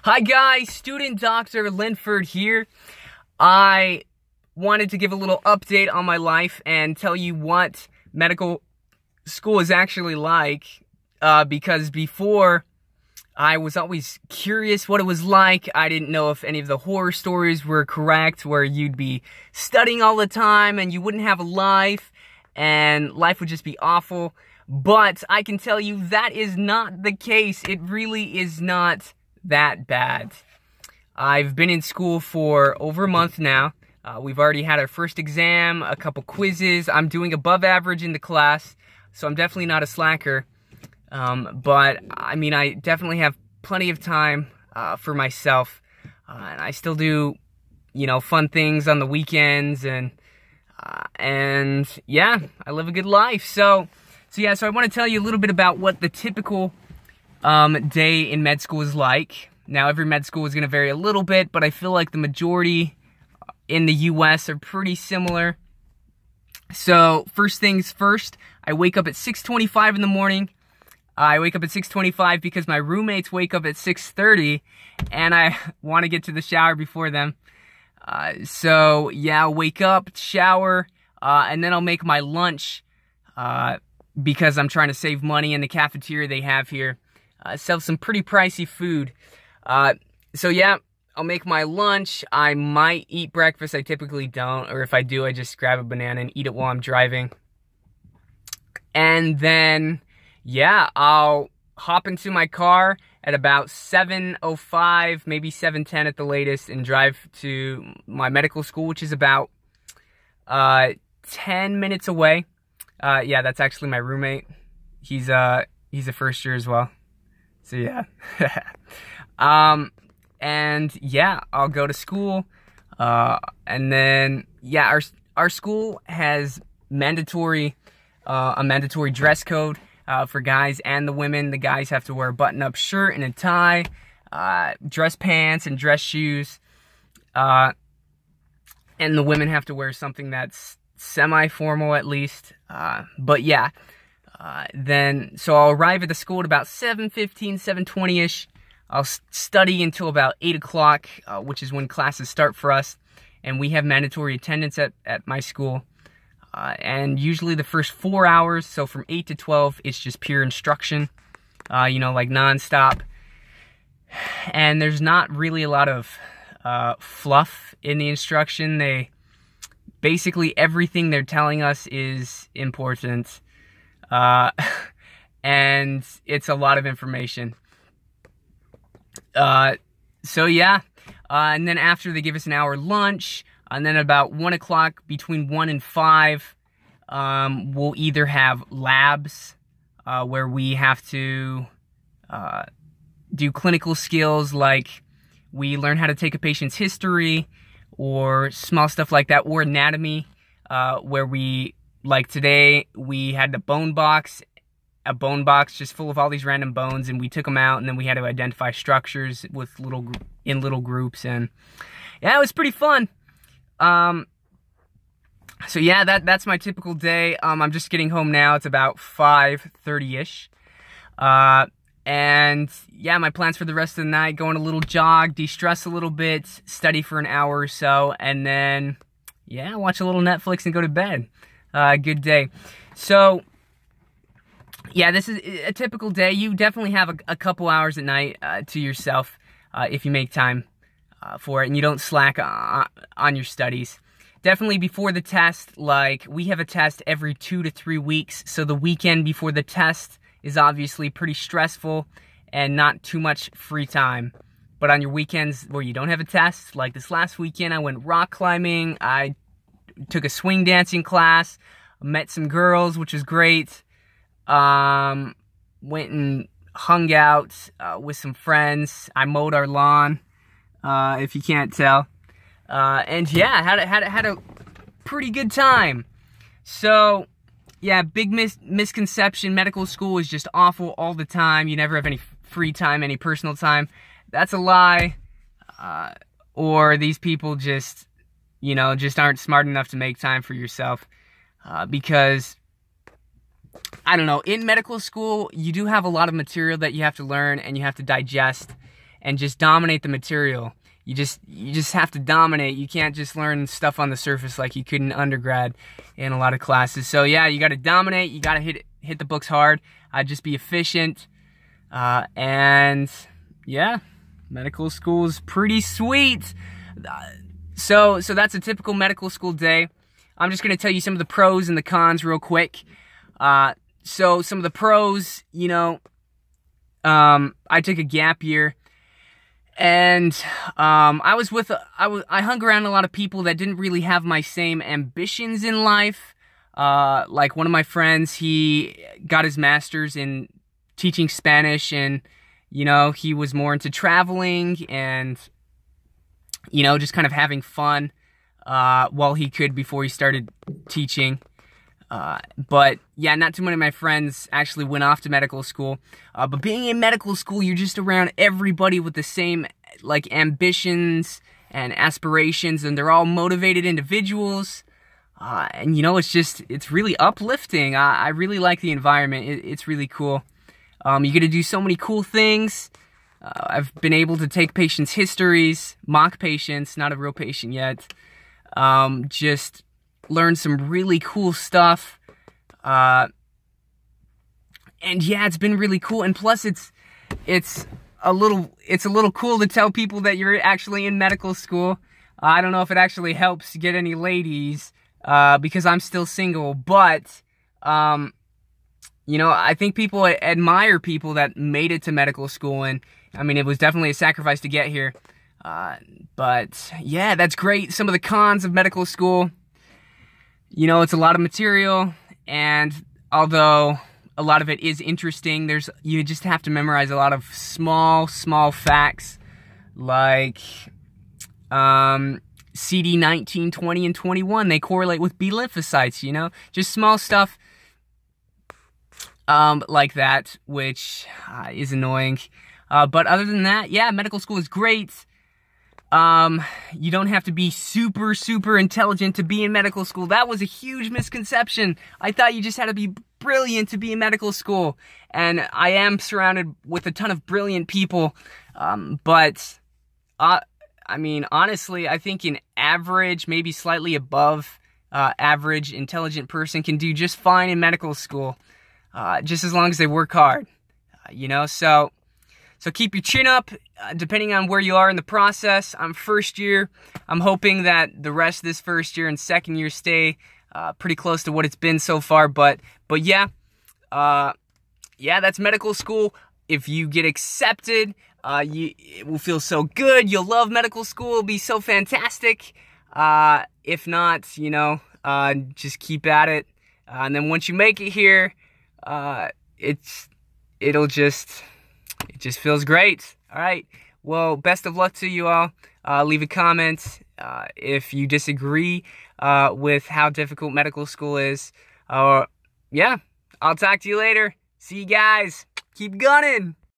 Hi guys, student Dr. Linford here. I wanted to give a little update on my life and tell you what medical school is actually like, because before I was always curious what it was like. I didn't know if any of the horror stories were correct, where you'd be studying all the time and you wouldn't have a life and life would just be awful. But I can tell you that is not the case. It really is not that bad. I've been in school for over a month now. We've already had our first exam, a couple quizzes. I'm doing above average in the class, so I'm definitely not a slacker. But I mean, I definitely have plenty of time for myself, and I still do, fun things on the weekends, and yeah, I live a good life. So I want to tell you a little bit about what the typical day in med school is like. Now, every med school is going to vary a little bit, but I feel like the majority in the U.S. are pretty similar. So, first things first, I wake up at 6:25 in the morning. I wake up at 6:25 because my roommates wake up at 6:30, and I want to get to the shower before them. So, yeah, I'll wake up, shower, and then I'll make my lunch, because I'm trying to save money in the cafeteria they have here. Sell some pretty pricey food. So yeah, I'll make my lunch. I might eat breakfast. I typically don't, or if I do, I just grab a banana and eat it while I'm driving. And then, yeah, I'll hop into my car at about 7:05, maybe 7:10 at the latest, and drive to my medical school, which is about 10 minutes away. Yeah, that's actually my roommate. He's a first year as well. So yeah. And yeah, I'll go to school. And then yeah, our school has a mandatory dress code for guys and the women. The guys have to wear a button-up shirt and a tie, dress pants and dress shoes. And the women have to wear something that's semi-formal at least. But yeah, so I'll arrive at the school at about 7:15, 7:20-ish. I'll study until about 8 o'clock, which is when classes start for us. And we have mandatory attendance at my school. And usually the first 4 hours, so from 8 to 12, it's just pure instruction, like nonstop. And there's not really a lot of fluff in the instruction. Basically, everything they're telling us is important, and it's a lot of information. So yeah, and then after they give us an hour lunch, and then about 1 o'clock, between 1 and 5, we'll either have labs, where we have to do clinical skills, like we learn how to take a patient's history, or small stuff like that, or anatomy, where like today, we had a bone box just full of all these random bones, and we took them out, and then we had to identify structures in little groups, and yeah, it was pretty fun. So yeah, that's my typical day. I'm just getting home now. It's about 5:30-ish. And yeah, my plans for the rest of the night: go on a little jog, de-stress a little bit, study for an hour or so, and then, yeah, watch a little Netflix and go to bed. Good day. So, yeah, this is a typical day. You definitely have a couple hours at night to yourself if you make time for it, and you don't slack on your studies. Definitely before the test, like, we have a test every 2 to 3 weeks, so the weekend before the test is obviously pretty stressful and not too much free time. But on your weekends where you don't have a test, like this last weekend, I went rock climbing, I took a swing dancing class, met some girls, which was great, went and hung out with some friends, I mowed our lawn, if you can't tell, and yeah, had a pretty good time. So, yeah, big misconception: medical school is just awful all the time. You never have any free time, any personal time. That's a lie. Or these people just aren't smart enough to make time for yourself. Because, I don't know, in medical school, you do have a lot of material that you have to learn and you have to digest. and just dominate the material. You just have to dominate. You can't just learn stuff on the surface like you could in undergrad in a lot of classes. So yeah, you got to dominate. You got to hit the books hard. Just be efficient. And yeah, medical school is pretty sweet. So that's a typical medical school day. I'm just going to tell you some of the pros and the cons real quick. So some of the pros, you know, I took a gap year. And I hung around a lot of people that didn't really have my same ambitions in life. Like one of my friends, he got his master's in teaching Spanish, and you know, he was more into traveling and, you know, just kind of having fun while he could before he started teaching. But yeah, not too many of my friends actually went off to medical school. But being in medical school, you're just around everybody with the same, like, ambitions and aspirations, and they're all motivated individuals. And you know, it's really uplifting. I really like the environment. It's really cool. You get to do so many cool things. I've been able to take patients' histories, mock patients, not a real patient yet. Just learn some really cool stuff. And yeah, it's been really cool. And plus it's a little cool to tell people that you're actually in medical school. I don't know if it actually helps get any ladies, because I'm still single, but, you know, I think people admire people that made it to medical school, and I mean, it was definitely a sacrifice to get here. But yeah, that's great. Some of the cons of medical school, you know, it's a lot of material, and although a lot of it is interesting, you just have to memorize a lot of small facts, like CD19, 20, and 21. They correlate with B lymphocytes, you know? Just small stuff like that, which is annoying. But other than that, yeah, medical school is great. You don't have to be super intelligent to be in medical school. That was a huge misconception. I thought you just had to be brilliant to be in medical school. And I am surrounded with a ton of brilliant people. But I mean, honestly, I think an average, maybe slightly above average intelligent person can do just fine in medical school. Just as long as they work hard. You know, so keep your chin up, depending on where you are in the process. I'm first year. I'm hoping that the rest of this first year and second year stay pretty close to what it's been so far. But yeah, yeah, that's medical school. If you get accepted, it will feel so good. You'll love medical school. It'll be so fantastic. If not, you know, just keep at it. And then once you make it here, it just feels great. All right. Well, best of luck to you all. Leave a comment if you disagree with how difficult medical school is. Yeah, I'll talk to you later. See you guys. Keep gunning.